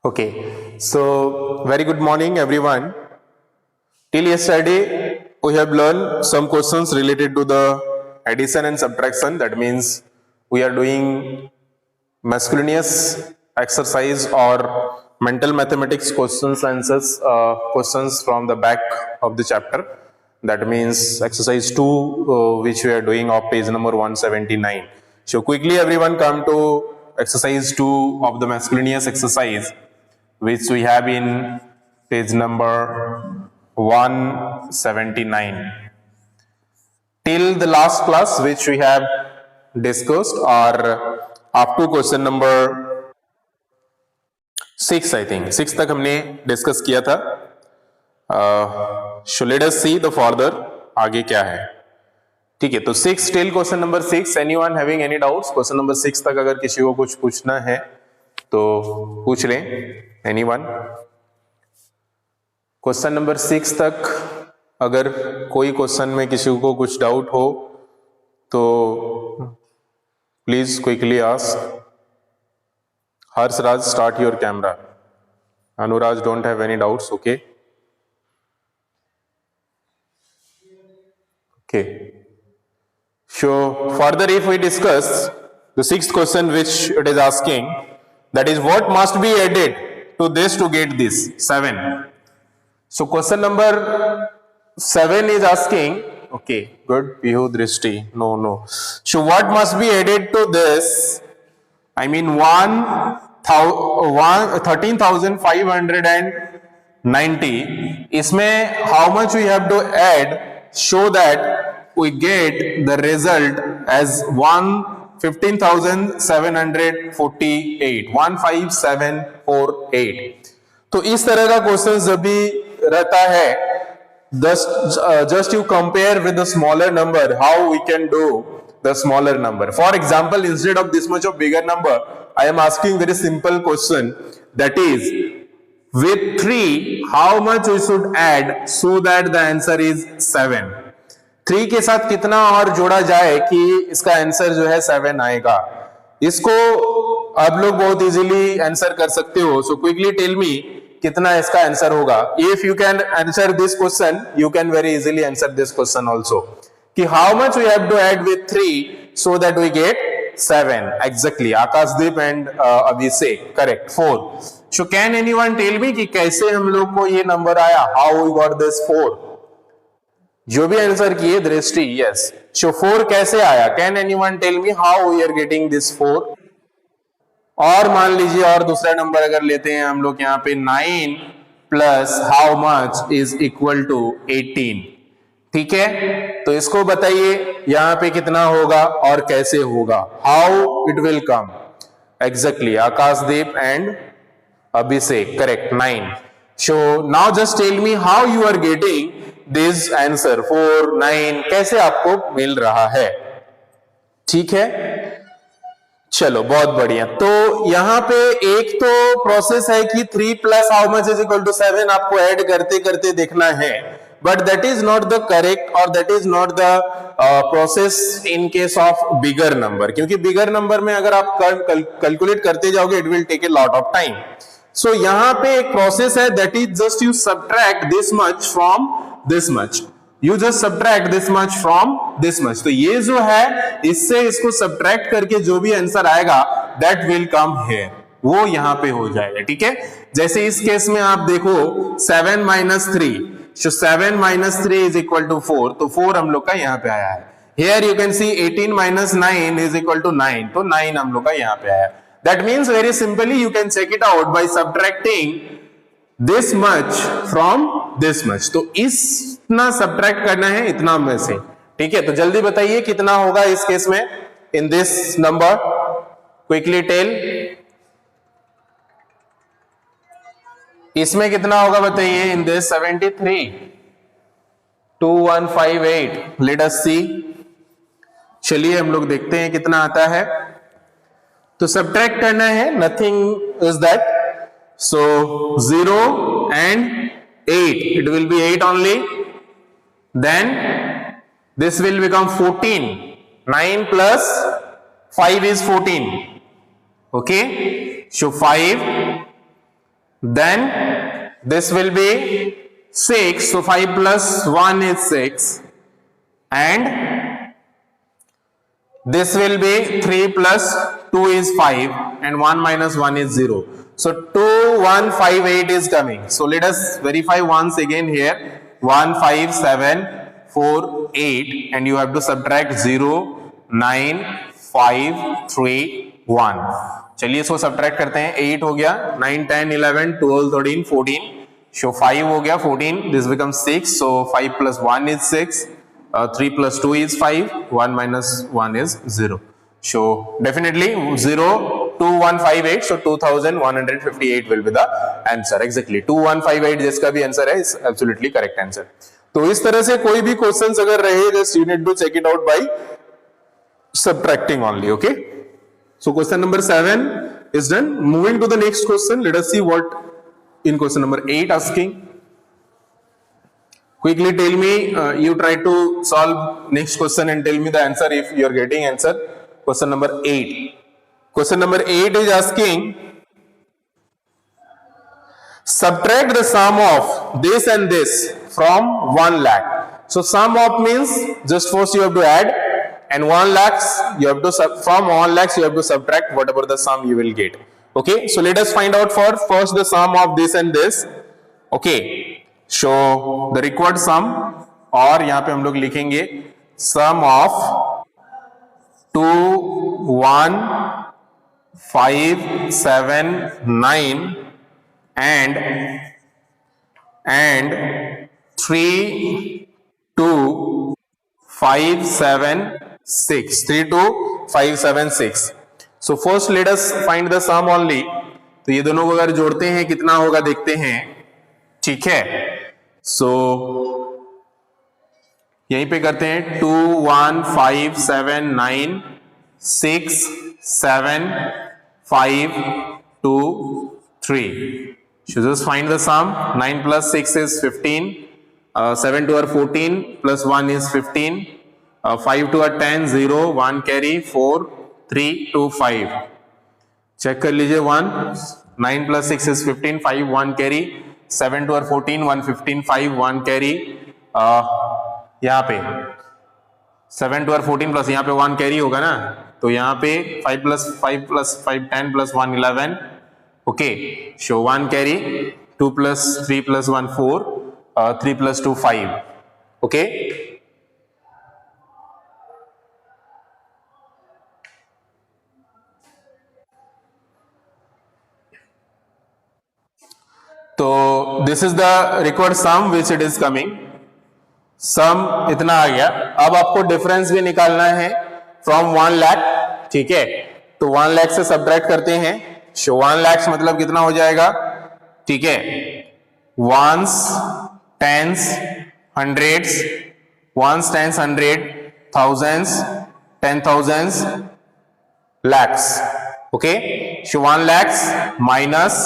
Okay, so very good morning, everyone. Till yesterday, we have learned some questions related to the addition and subtraction. That means we are doing miscellaneous exercise or mental mathematics questions answers questions from the back of the chapter. That means exercise 2, which we are doing of page number 179. So quickly, everyone, come to exercise 2 of the miscellaneous exercise, which we have in page number 179. Till the last class which we have discussed or up to question number 6, I think 6 तक हमने discuss किया था. So let us see the further आगे क्या है. ठीक है, तो 6 till question number 6. Anyone having any doubts? Question number 6 तक अगर किसी को कुछ पूछना है तो पूछ लें. एनीवन? क्वेश्चन नंबर 6 तक अगर कोई क्वेश्चन में किसी को कुछ डाउट हो तो please quickly ask. Harshraj, start your camera. Anuraj, don't have any doubts? Okay okay. So further, if we discuss the 6th question which it is asking, that is what must be added to this to get this 7. So question number 7 is asking, okay, good, Pihu Drishti, no. So what must be added to this? I mean 13,590. इसमें how much we have to add so that we get the result as 15,748. 15748. तो इस तरह का question जब भी रहता है, just you compare with the smaller number, how we can do the smaller number. For example, instead of this much of bigger number, I am asking very simple question, that is with 3 how much we should add so that the answer is 7. 3 के साथ कितना और जोड़ा जाए कि इसका answer जो है 7 आएगा. इसको आप लोग बहुत इजीली आंसर कर सकते हो. सो क्विकली टेल मी कितना इसका आंसर होगा. If you can answer this question, you can very easily answer this question also, कि how much we have to add with 3 so that we get 7. Exactly, Akashdeep and Abhishek, correct, 4. So can anyone tell me कि कैसे हम लोग को ये number आया? How we got this 4? जो भी आंसर किए, दृष्टि, यस. सो 4 कैसे आया? Can anyone tell me how we are getting this 4? और मान लीजिए और दूसरा नंबर अगर लेते हैं हम लोग यहाँ पे 9 plus how much is equal to 18. ठीक है, तो इसको बताइए यहाँ पे कितना होगा और कैसे होगा? How it will come? Exactly, Akashdeep and Abhishek, correct, 9. So now just tell me how you are getting this answer 4, 9, कैसे आपको मिल रहा है? ठीक है, चलो बहुत बढ़िया. तो यहां पे एक तो प्रोसेस है कि 3 plus how much is equal to 7 आपको ऐड करते करते देखना है, but that is not the correct और that is not the process in case of bigger number. क्योंकि बिगर नंबर में अगर आप कैलकुलेट करते जाओगे, it will take a lot of time. So यहां पे एक प्रोसेस है, that is just you subtract this much from this much. You just subtract this much from this much. तो ये जो है, इससे इसको subtract करके जो भी आंसर आएगा, that will come here, वो यहां पे हो जाएगा. ठीक है, जैसे इस केस में आप देखो 7 minus 3, so 7 minus 3 is equal to 4, तो 4 हम लोग का यहां पे आया है. Here you can see 18 minus 9 is equal to 9, तो 9 हम लोग का यहां पे आया. That means very simply you can check it out by subtracting this much from this much. तो इतना सब्ट्रैक्ट करना है इतना में से. ठीक है, तो जल्दी बताइए कितना होगा इस केस में in this number. Quickly tell, इसमें कितना होगा बताइए इन दिस 73, 2158. लेट अस सी. चलिए हम लोग देखते हैं कितना आता है. तो सब्ट्रैक्ट करना है, nothing is that. So 0 and 8, it will be 8 only. Then this will become 14. 9 plus 5 is 14. Okay, so 5 then this will be 6, so 5 plus 1 is 6, and this will be 3 plus 2 is 5, and 1 minus 1 is 0. So 2158 is coming. So let us verify once again here. 1 5 7 4 8, and you have to subtract 0 9 5 3 1. चलिए इसको subtract करते हैं. 8 हो गया, 9 10 11 12 13 14, so 5 हो गया 14, this becomes 6, so 5 plus 1 is 6, 3 plus 2 is 5, 1 minus 1 is 0. So definitely 02158, so 2158 will be the answer. Exactly 2158 जिसका भी आंसर है is absolutely correct answer. तो इस तरह से कोई भी क्वेश्चंस अगर रहे, just you need to check it out by subtracting only. Okay, so question number 7 is done. Moving to the next question, let us see what in question number 8 asking. Quickly tell me, you try to solve next question and tell me the answer if you are getting answer. Question number 8. Question number 8 is asking, subtract the sum of this and this from 1 lakh. So sum of means just first you have to add, and 1 lakhs you have to from 1 lakhs you have to subtract whatever the sum you will get. Okay, so let us find out for first the sum of this and this. Okay, so the required sum, और यहां पे हम लोग लिखेंगे sum of 2 1 5 7 9 and 3 2 5 7 6, 3 2 5 7 6. So first let us find the sum only. तो ये दोनों को अगर जोड़ते हैं कितना होगा देखते हैं. ठीक है, सो यहीं पे करते हैं 2 1 5 7 9 6 7 5 2 3. So just find the sum. 9 plus 6 is 15, 7 to 14 plus 1 is 15, 5 to 10 0 1 carry 4 3 2 5. Check कर लीजिए. 1 9 plus 6 is 15, 5 1 carry, 7 to 14 1 15 5 1 carry, यहाँ पे 7 to 14 प्लस यहाँ पे 1 कैरी होगा ना, तो यहाँ पे 5 plus 5 10 plus 1 11. ओके, सो 1 carry, 2 plus 3 plus 1 4, 3 plus 2 5. Okay, तो this is the required sum which it is coming. Sum इतना आ गया. अब आपको डिफरेंस भी निकालना है फ्रॉम 1 लाख. ठीक है, तो 1 लाख से सब्ट्रैक्ट करते हैं. सो 1 लाख मतलब कितना हो जाएगा. ठीक है, ones tens hundreds, ones tens hundred, thousands, 10,000s, lakhs. Okay, so 1 lakhs minus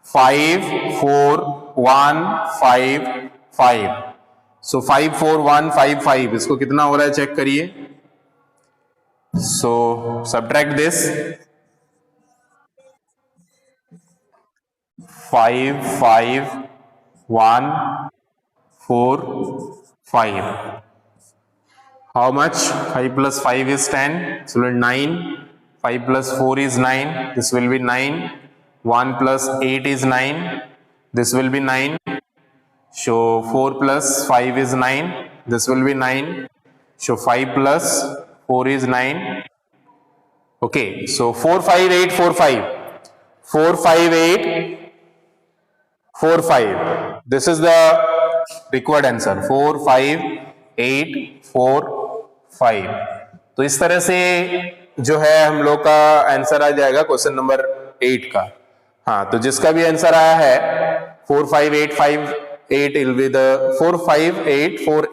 5 4 1 5 5. So 5 4 1 5 5, इसको कितना हो रहा है चेक करिए. So subtract this. 5 5 1 4 5. How much? 5 plus 5 is 10, so 9. 5 plus 4 is 9, this will be 9. 1 plus 8 is 9, this will be 9. So 4 plus 5 is 9, this will be 9. So 5 plus 4 is 9. Okay, so 4 5 8 4 5. 4 5 8 4 5. This is the required answer. 4 5 8 4 5. तो इस तरह से जो है हम लोग का answer आ जाएगा क्वेश्चन नंबर 8 का. हाँ, तो जिसका भी आंसर आया है 4 5 8 5 8 will be the 4 5 8 4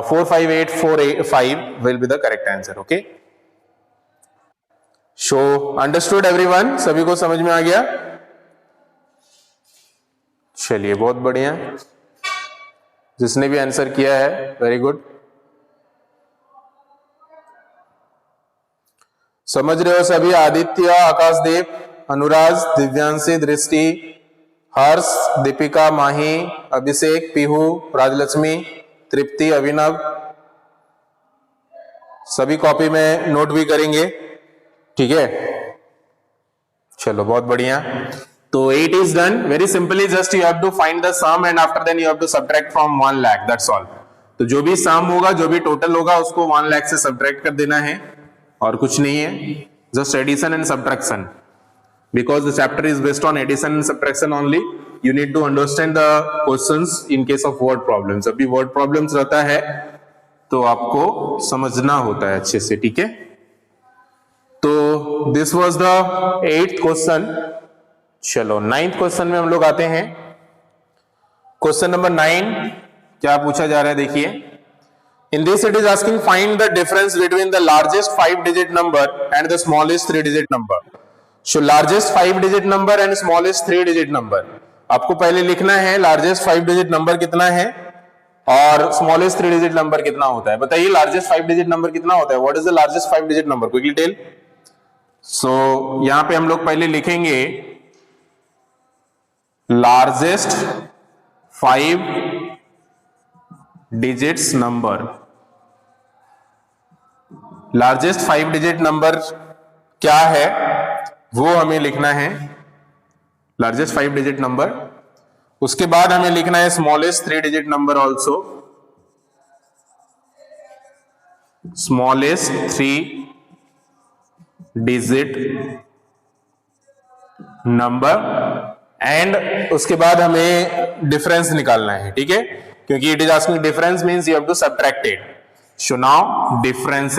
4 5 8 4 8 5 will be the correct answer. Okay, so understood everyone? सभी को समझ में आ गया? चलिए, बहुत बढ़िया. जिसने भी आंसर किया है वेरी गुड. समझ रहे हो सभी? आदित्य, आकाशदेव, अनुराज, दिव्यांशी, दृष्टि, हर्ष, दीपिका, माही, अभिषेक, पीहू, राजलक्ष्मी, तृप्ति, अभिनव, सभी कॉपी में नोट भी करेंगे, ठीक है। चलो बहुत बढ़िया। तो 8 is done. Very simply just you have to find the sum and after then you have to subtract from 1 lakh. That's all. तो जो भी sum होगा, जो भी total होगा, उसको 1 lakh से subtract कर देना है और कुछ नहीं है, just addition and subtraction. Because the chapter is based on addition and subtraction only, you need to understand the questions in case of word problems. जब भी word problems रहता है तो आपको समझना होता है अच्छे से, ठीक है। तो this was the 8th question. चलो 9th क्वेश्चन में हम लोग आते हैं। क्वेश्चन नंबर 9 क्या पूछा जा रहा है, देखिए। In this it is asking find the difference between the largest 5 digit number and the smallest 3 digit number. So largest 5 digit number and smallest 3 digit number, आपको पहले लिखना है लार्जेस्ट 5 डिजिट नंबर कितना है और स्मॉलेस्ट 3 डिजिट नंबर कितना होता है। बताइए लार्जेस्ट 5 डिजिट नंबर कितना होता है, what is the largest 5 digit number, quickly tell. So यहां पे हम लोग पहले लिखेंगे largest 5 digits number. Largest 5 digit number क्या है वो हमें लिखना है, लार्जेस्ट 5 डिजिट नंबर। उसके बाद हमें लिखना है smallest 3 digit number also, smallest 3 digit number and उसके बाद हमें डिफरेंस निकालना है, ठीक है, क्योंकि it is asking difference means you have to subtract it. So now difference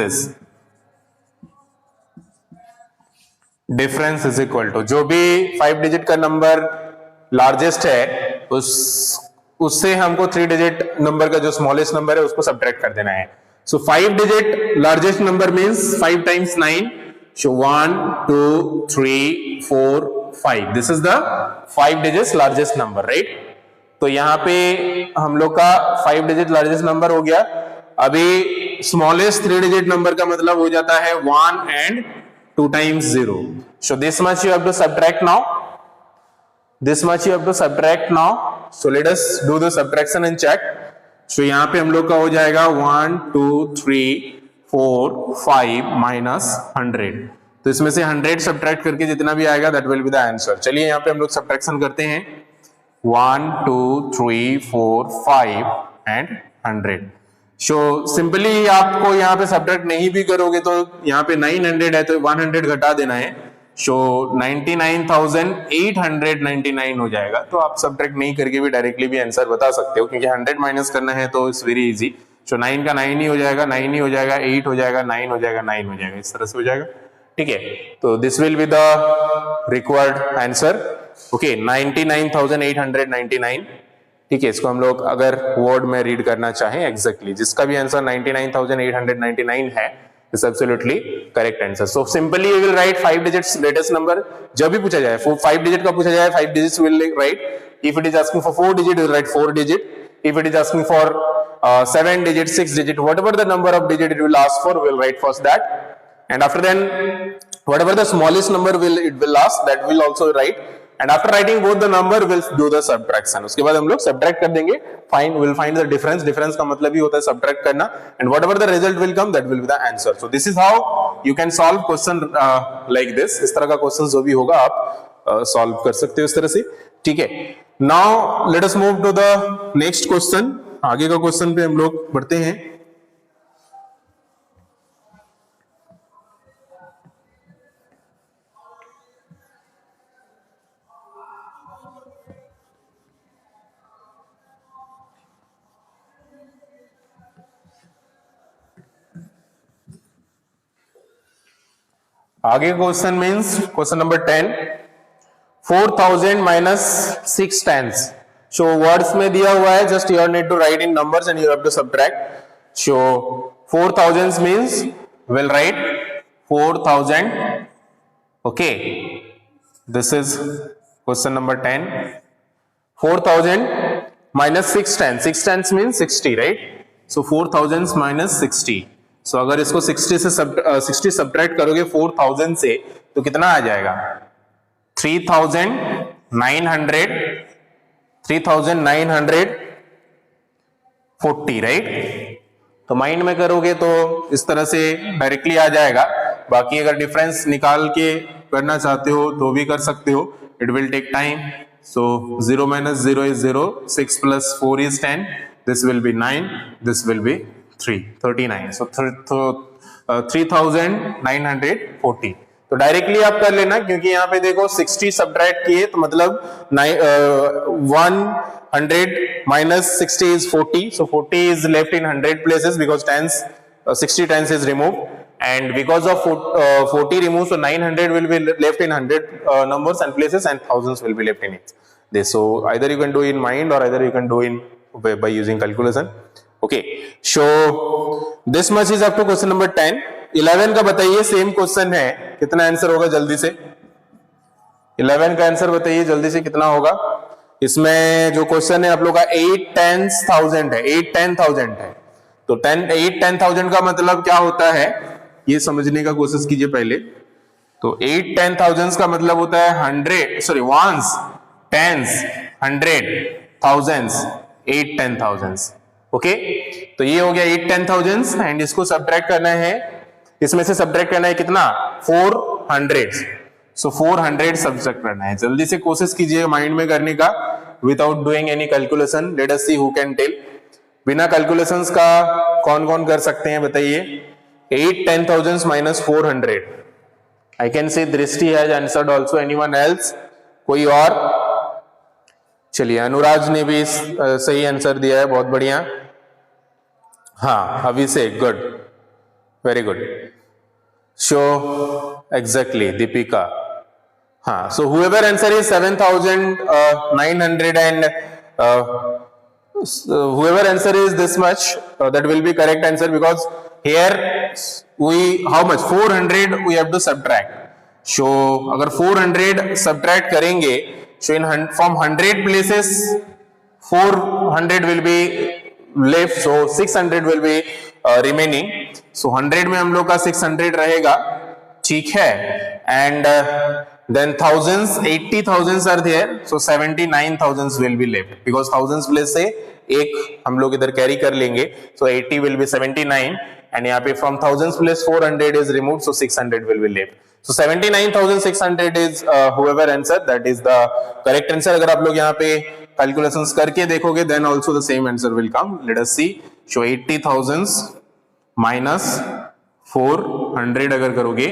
is equal to जो भी 5 डिजिट का नंबर लार्जेस्ट है उससे हमको 3 डिजिट नंबर का जो स्मॉलेस्ट नंबर है उसको सबट्रैक्ट कर देना है। सो 5 digit largest number means 5 times 9, so 1 2 3 4 5, this is the 5 digits largest number, right? तो यहां पे हम लोग का 5 डिजिट लार्जेस्ट नंबर हो गया। अभी स्मॉलेस्ट 3 डिजिट नंबर का मतलब हो जाता है 1 and 2 times 0, so this much you have to subtract now, this much you have to subtract now, so let us do the subtraction and check। so यहां पे हम लोग का हो जाएगा 1 2 3 4 5 minus 100, तो इसमें से 100 सब्ट्रैक्ट करके जितना भी आएगा that will be the answer. चलिए यहाँ पे हम लोग सब्ट्रैक्शन करते हैं, 1 2 3 4 5 एंड 100। सो सिंपली आपको यहाँ पे सब्ट्रैक्ट नहीं भी करोगे तो यहाँ पे 900 है तो 100 घटा देना है, सो 99,899 हो जाएगा। तो आप सब्ट्रैक्ट नहीं करके भी डायरेक्टली भी आंसर बता सकते हो, क्योंकि 100 माइनस करना है तो इट्स वेरी इजी। सो 9 का 9 ही हो जाएगा, 9 ही हो जाएगा, 8 हो जाएगा, 9 हो जाएगा, 9 हो जाएगा, इस तरह से हो जाएगा, ठीक है। तो this will be the required answer, okay, 99,899, ठीक है। इसको हम लोग अगर वर्ड में रीड करना चाहें एग्जैक्टली, जिसका भी आंसर 99,899 है, is absolutely correct answer. So simply you will write 5 digits latest number. जब भी पूछा जाए 5 डिजिट का पूछा जाए 5 digits will write, if it is asking for 4 digit will write 4 digit, if it is asking for 7 digit 6 digit, whatever the number of digit it will ask for, we'll write first that, and after then whatever the smallest number it will ask, that will also write, and after writing both the number we'll do the subtraction। उसके बाद हम लोग subtract कर देंगे, we'll find the difference। difference का मतलब ही होता है subtract करना, and whatever the result will come that will be the answer। so this is how you can solve question like this। इस तरह का question जो भी होगा आप solve कर सकते हो इस तरह से, ठीक है। Now let us move to the next question। आगे का क्वेश्चन पे हम लोग बढ़ते हैं। आगे question means question number 10, 4000 minus 6 tens। So words में दिया हुआ है, just you need to write in numbers and you have to subtract. So 4000 means will write 4000, okay, this is question number 10। 4000 minus 6 tens, 6 tens means 60, right? So 4000 minus 60। So अगर इसको 60 से 60 subtract करोगे 4000 से तो कितना आ जाएगा? 3940, राइट। तो mind में करोगे तो इस तरह से डायरेक्टली आ जाएगा। बाकी अगर डिफरेंस निकाल के करना चाहते हो तो भी कर सकते हो, it will take time. So 0 minus 0 is 0, 6 plus 4 is 10, this will be 9, this will be 39. So 3940। तो डायरेक्टली आप कर लेना, क्योंकि यहाँ पे देखो 60 सब्ट्रैक्ट किए तो मतलब 100 minus 60 is 40, so 40 is left in 100 places because 60 tens is removed, and because of 40 removed, so 900 will be left in 100 numbers and places, and thousands will be left in it. This, so either you can do in mind or either you can do in by using calculation. Okay, so this much is up to question number 10. 11 का बताइए, same question है, कितना answer होगा जल्दी से? 11 का answer बताइए जल्दी से, कितना होगा? इसमें जो क्वेश्चन है आप लोग का 8 10,000 है, 8 10,000 है। तो 8 10,000 का मतलब क्या होता है ये समझने का कोशिश कीजिए पहले। तो 8 10,000 का मतलब होता है 100 tens 100 thousands 8 10,000। ओके, तो ये हो गया 8 10,000 एंड इसको सब्ट्रैक्ट करना है, इसमें से सब्ट्रैक्ट करना है कितना? 400। सो 400 सब्ट्रैक्ट करना है। जल्दी से कोशिश कीजिए माइंड में करने का without doing any calculation. Let us see who can tell. बिना कैलकुलेशंस का कौन कौन कर सकते हैं बताइए? 8 10,000 minus 400। आई कैन सी दृष्टि has answered also, anyone else? कोई और? चलिए, अनुराज ने भी सही आंसर दिया है, बहुत बढ़िया। हाँ, Abhishek, good, very good. Show exactly, Deepika, हाँ। So whoever answer is 7,900 and whoever answer is this much, that will be correct answer, because here we how much 400 we have to subtract. So अगर 400 subtract करेंगे, so in from 100 places 400 will be left, so 600 will be remaining. So 100 में हम लोग का 600 रहेगा, ठीक है। And then thousands, 80,000 are there, so 79,000 will be left, because thousands place से एक हम लोग इधर कैरी कर लेंगे, so 80 will be 79, and यहाँ पे from thousands place 400 is removed, so 600 will be left. So 79,600 is whoever answer, that is the correct answer. अगर आप लोग यहाँ पे calculations करके देखोगे, then also the same answer will come. Let us see. So 80,000 minus 400 अगर करोगे,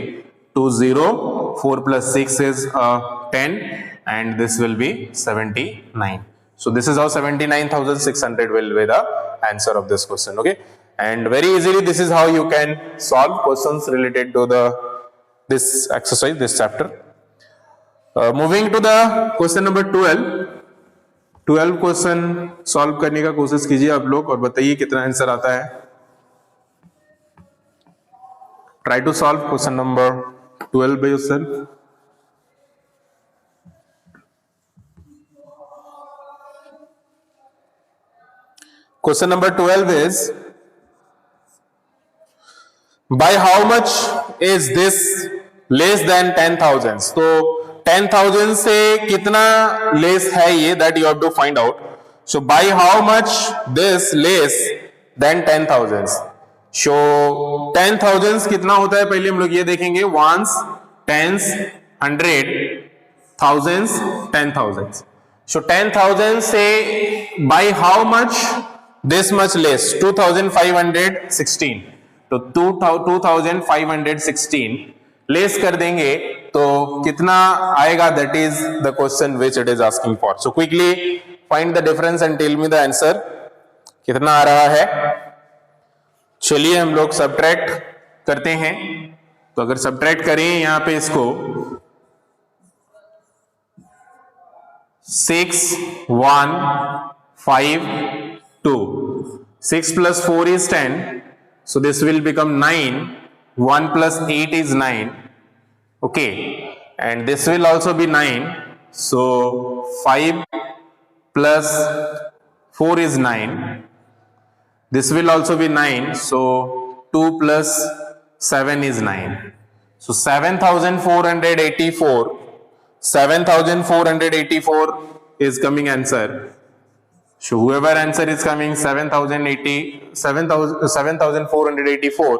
20, 4 plus 6 is 10, and this will be 79. So this is how 79,600 will be the answer of this question. Okay, and very easily this is how you can solve questions related to this exercise, this chapter. Moving to the question number 12. 12 question solve करने का कोशिश कीजिए आप लोग और बताइए कितना answer आता है। Try to solve question number 12 by yourself. Question number 12 is, by how much is this less than 10,000? तो 10,000 से कितना less है ये, that you have to find out. So by how much this less than 10,000? So 10,000 कितना होता है पहले हम लोग ये देखेंगे, ones, tens, 100, thousands, 10,000. So 10,000 से by how much this much less? 2,516. तो 2,516 लेस कर देंगे तो कितना आएगा? That is the question which it is asking for. So quickly find the difference and tell me the answer. कितना आ रहा है? चलिए हम लोग सब्ट्रैक्ट करते हैं. तो अगर सब्ट्रैक्ट करें यहां पे इसको 6 1 5 2, 6 plus 4 is 10, so this will become 9. 1 plus 8 is 9. Okay, and this will also be 9, so 5 plus 4 is 9. This will also be 9, so 2 plus 7 is 9. So 7,484 7,484 is coming answer. So whoever answer is coming 7,484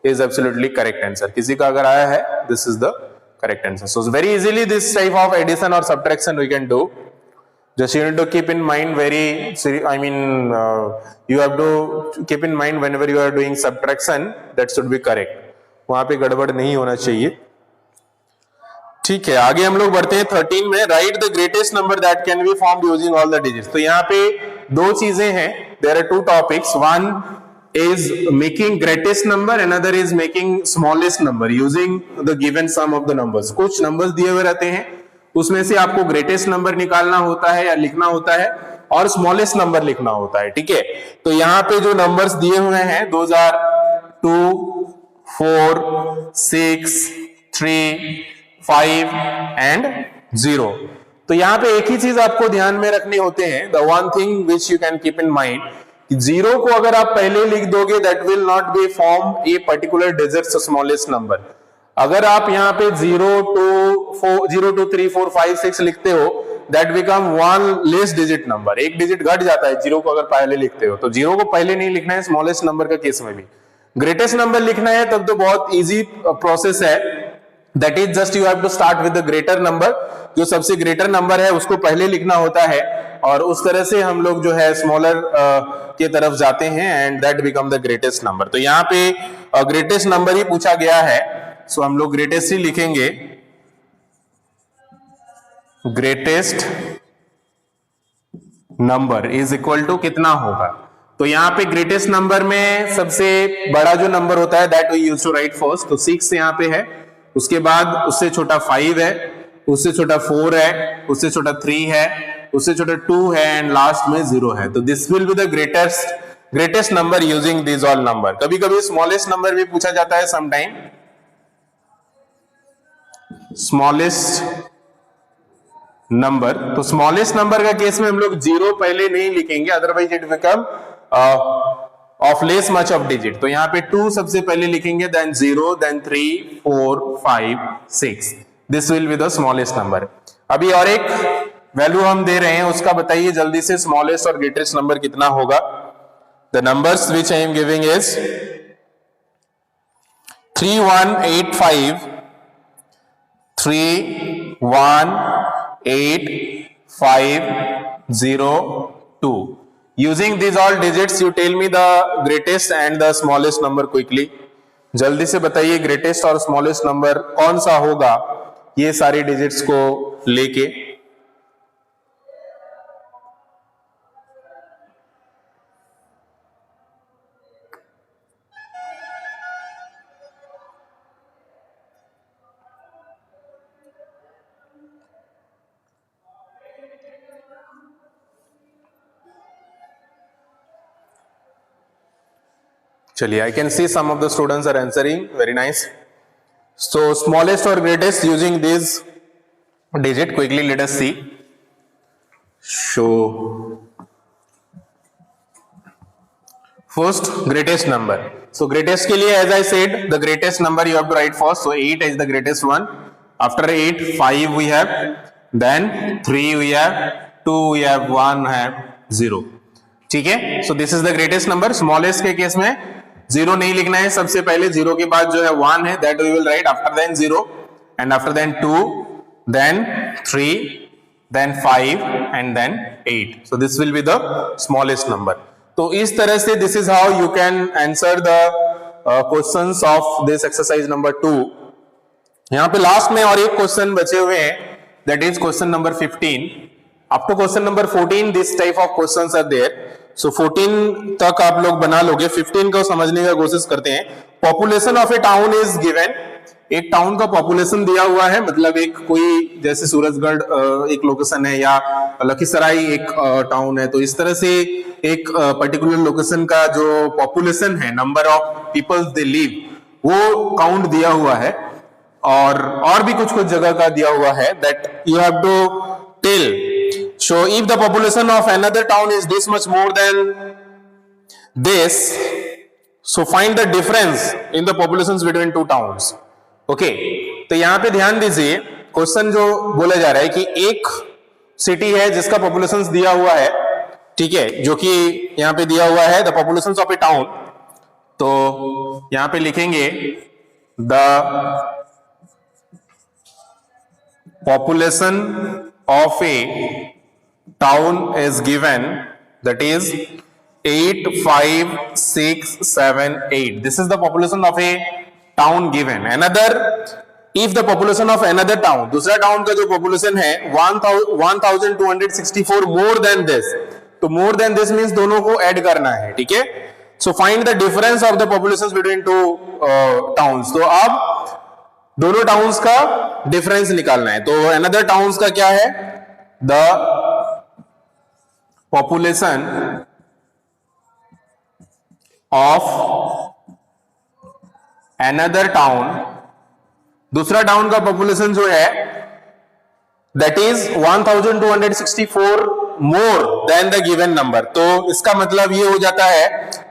is absolutely correct answer. किसी का अगर आया है, this is the correct answer. So very easily this type of addition or subtraction we can do. Just you need to keep in mind you have to keep in mind whenever you are doing subtraction that should be correct. वहां पे गड़बड़ नहीं होना चाहिए. ठीक है, आगे हम लोग बढ़ते हैं 13 में. Write the greatest number that can be formed using all the digits. तो यहाँ पे दो चीजें हैं. There are two topics. One is making greatest number, another is making smallest number using the given sum of the numbers. कुछ numbers दिए हुए रहते हैं, उसमें से आपको greatest number निकालना होता है या लिखना होता है और smallest number लिखना होता है. ठीक है, तो यहाँ पे जो numbers दिए हुए हैं 2, 4, 6, 3, 5 and 0. तो यहाँ पे एक ही चीज आपको ध्यान में रखनी होते हैं. The one thing which you can keep in mind, zero को अगर आप पहले लिख दोगे that will not be form a particular digits smallest number. अगर आप यहाँ पे 0, 2, 3, 4, 5, 6 लिखते हो that become one less digit number. एक डिजिट घट जाता है जीरो को अगर पहले लिखते हो. तो जीरो को पहले नहीं लिखना है स्मॉलेस्ट नंबर का केस में भी. ग्रेटेस्ट नंबर लिखना है तब तो बहुत इजी प्रोसेस है. That is just you have to start with the greater number. जो सबसे ग्रेटर नंबर है उसको पहले लिखना होता है और उस तरह से हम लोग जो है स्मॉलर के तरफ जाते हैं and that become the greatest number. तो यहाँ पे ग्रेटेस्ट नंबर ही पूछा गया है, सो हम लोग ग्रेटेस्ट ही लिखेंगे. Greatest number is equal to कितना होगा. तो यहाँ पे ग्रेटेस्ट नंबर में सबसे बड़ा जो नंबर होता है that we use to write first. तो 6 यहाँ पे है, उसके बाद उससे छोटा 5 है, उससे छोटा 4 है, उससे छोटा 3 है, उससे छोटा 2 है एंड लास्ट में 0 है. तो this will be the greatest number using this all number. कभी कभी स्मॉलेस्ट नंबर भी पूछा जाता है समटाइम. स्मॉलेस्ट नंबर, तो स्मॉलेस्ट नंबर का केस में हम लोग 0 पहले नहीं लिखेंगे, otherwise it become of less much of digit. तो यहाँ पे 2 सबसे पहले लिखेंगे, then 0, then 3, 4, 5, 6. This will be the smallest number. अभी और एक वैल्यू हम दे रहे हैं, उसका बताइए जल्दी से स्मॉलेस्ट और ग्रेटेस्ट नंबर कितना होगा. The numbers which I am giving is 3185, 31850 Using these all digits, you tell me the greatest and the smallest number quickly. जल्दी से बताइए ग्रेटेस्ट और स्मॉलेस्ट नंबर कौन सा होगा ये सारे डिजिट्स को लेके. चलिए, I can see some of the students are answering. Very nice. So smallest or greatest using this digit, quickly let us see. So first greatest number. So greatest के लिए as I said the greatest number you have to write first. So 8 is the greatest one. After 8, 5 we have, then 3 we have, 2 we have, 1 have, 0. ठीक है. So this is the greatest number. Smallest के case में 0 नहीं लिखना है, सबसे पहले 0 के बाद जो है 1 है, that we will write after then 0 and after then 2, then 3, then 5 and then 8. So this will be the smallest number. तो इस तरह से this is how you can answer the questions of this exercise number 2. यहाँ पे last में और एक question बचे हुए हैं, that is question number 15. Up to question number 14 this type of questions are there. So 14 तक आप लोग बना लोगे. 15 को समझने का कोशिश करते हैं. Population of A town is given. एक टाउन का पॉपुलेशन दिया हुआ है, मतलब एक कोई जैसे सूरजगढ़ एक लोकेशन है या लखीसराय एक टाउन है, तो इस तरह से एक पर्टिकुलर लोकेशन का जो पॉपुलेशन है, number of peoples they live, वो काउंट दिया हुआ है. और भी कुछ जगह का दिया हुआ है that you have to tell. So if the population of another town is this much more than this, so find the difference in the populations between two towns. Okay, तो यहाँ पे ध्यान दीजिए, क्वेश्चन जो बोला जा रहा है कि एक सिटी है जिसका पॉपुलेशन दिया हुआ है, ठीक है, जो कि यहां पे दिया हुआ है the population of A town. तो यहां पे लिखेंगे the population of A town is given, that is 85678. This is the population of a town given. Another, if the population of another town, दूसरा टाउन का जो पॉपुलेशन है 1264 more than this, तो more than this means दोनों को add करना है, ठीक है। So find the difference of the populations between two towns. तो अब दोनों टाउन्स का डिफरेंस निकालना है। तो another towns का क्या है, the population of another town, दूसरा टाउन का पॉपुलेशन जो है that is 1264 more than the given number. तो इसका मतलब ये हो जाता है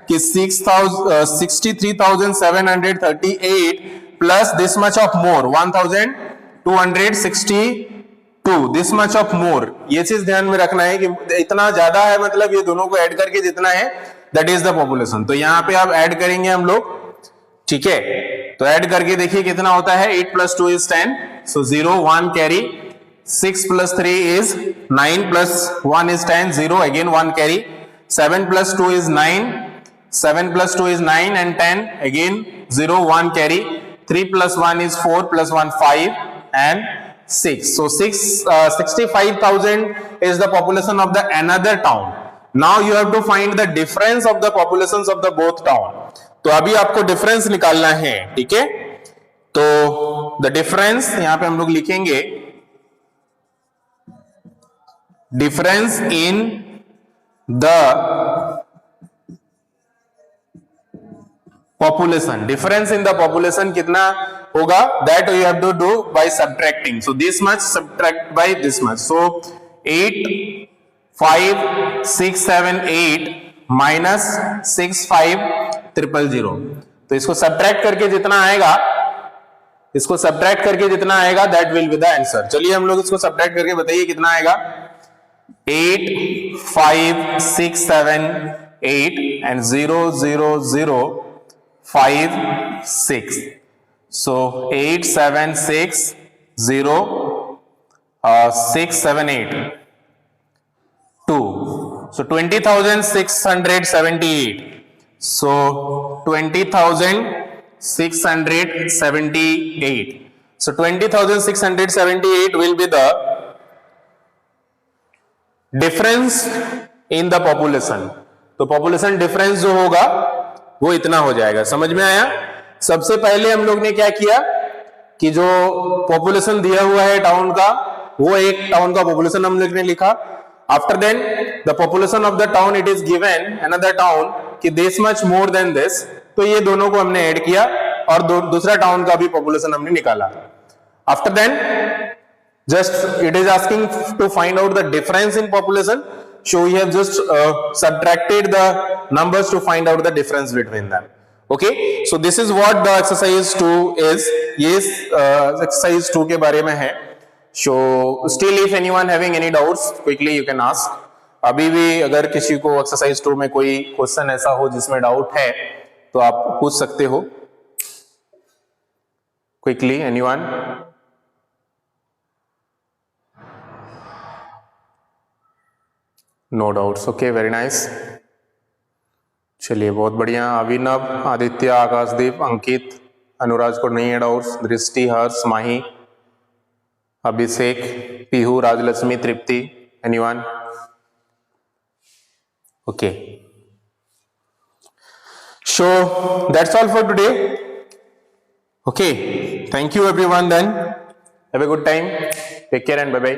कि 63,738 plus this much of more 1262, this much of more. ये चीज ध्यान में रखना है कि इतना ज्यादा है, मतलब ये दोनों को ऐड करके जितना है दैट इज द पॉपुलेशन। तो यहां पे आप ऐड करेंगे हम लोग, ठीक है। तो ऐड करके देखिए कितना होता है, 8 + 2 = 10, सो 0 1 carry, 6 + 3 = 9 + 1 = 10, 0 again 1 carry, 7 + 2 = 9, 7 + 2 = 9 and 10 again 0 1 carry, 3 + 1 = 4 + 1 5 and 6. So 65,000 is the population of the another town. Now you have to find the difference of the populations of the both town. तो अभी आपको डिफरेंस निकालना है, ठीक है। तो द डिफरेंस यहां पे हम लोग लिखेंगे difference in the population. Difference in the population कितना होगा, that you have to do by subtracting. So this much subtract by this much, so 85678 minus 65000। तो इसको सब्ट्रैक्ट करके जितना आएगा, इसको सब्ट्रैक्ट करके जितना आएगा that will be the answer. चलिए हम लोग इसको सब्ट्रैक्ट करके बताइए कितना आएगा। 85678 and 00056, so 8760678 2, so 20,678, so 20,678, so 20,678 will be the difference in the population. तो पॉपुलेशन डिफरेंस जो होगा वो इतना हो जाएगा। समझ में आया। सबसे पहले हम लोग ने क्या किया कि जो पॉपुलेशन दिया हुआ है टाउन का, वो एक टाउन का पॉपुलेशन हम लोग ने लिखा। After then the population of the town it is given another town कि this much more than this, तो ये दोनों को हमने ऐड किया और दूसरा टाउन का भी पॉपुलेशन हमने निकाला। After then just it is asking to find out the difference in population, so we have just subtracted the numbers to find out the difference between them. Okay, so this is what the exercise 2 is. Yes, exercise 2 के बारे में है। So still if anyone having any doubts quickly you can ask. अभी भी अगर किसी को exercise 2 में कोई क्वेश्चन ऐसा हो जिसमें डाउट है तो आप पूछ सकते हो quickly, anyone? No doubts, okay, very nice. चलिए बहुत बढ़िया। अभिनव, आदित्य, आकाशदीप, अंकित, अनुराज को नहीं है doubts, Drishti, Harsh, Mahi, Abhishek, Pihu, Rajlakshmi, Tripti, anyone? Okay, so that's all for today. Okay, thank you everyone, then have a good time, take care and bye bye.